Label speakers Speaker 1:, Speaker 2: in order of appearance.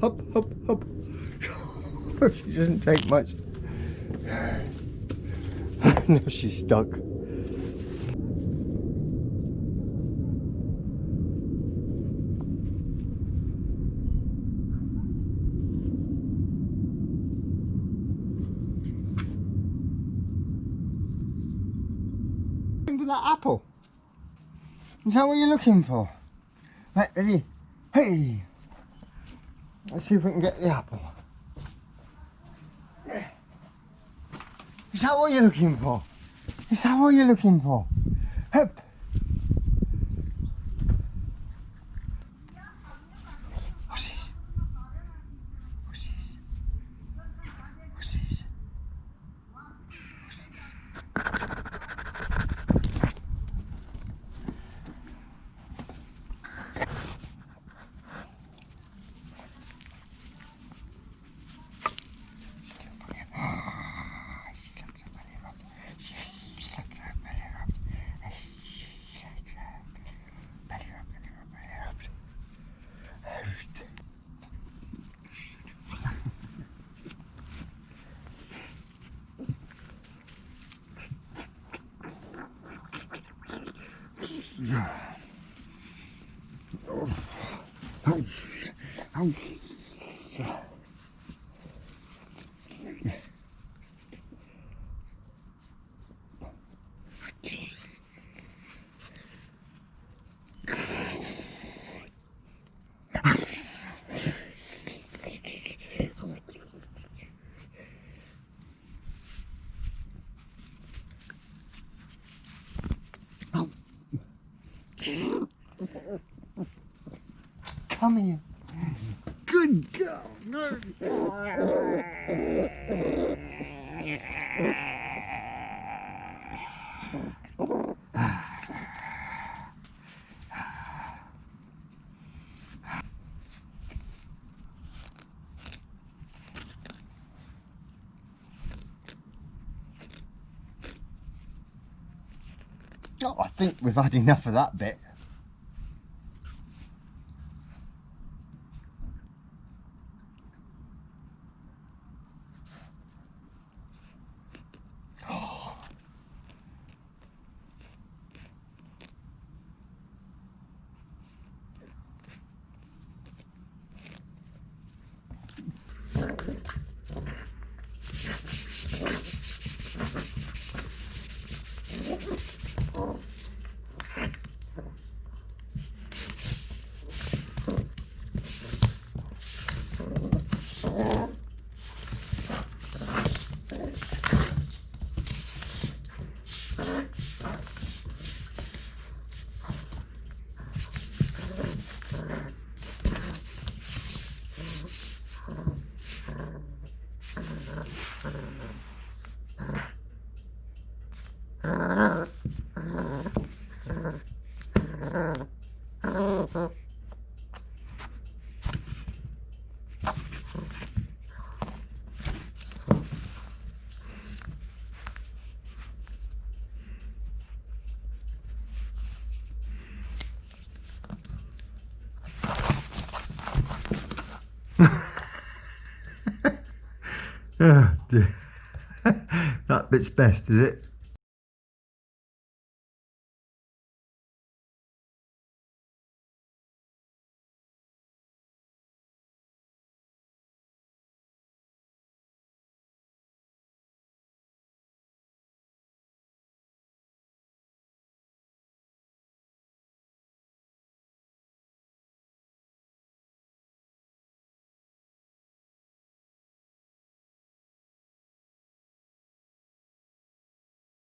Speaker 1: hop, hop, hop. She doesn't take much. Now she's stuck. Into that apple. Is that what you're looking for? Right, ready? Hey! Let's see if we can get the apple. Is that what you're looking for? Is that what you're looking for? Hop! What's this? What's this? What's this? Come here. Good girl. Oh, I think we've had enough of that bit. Oh dear. That bit's best, is it?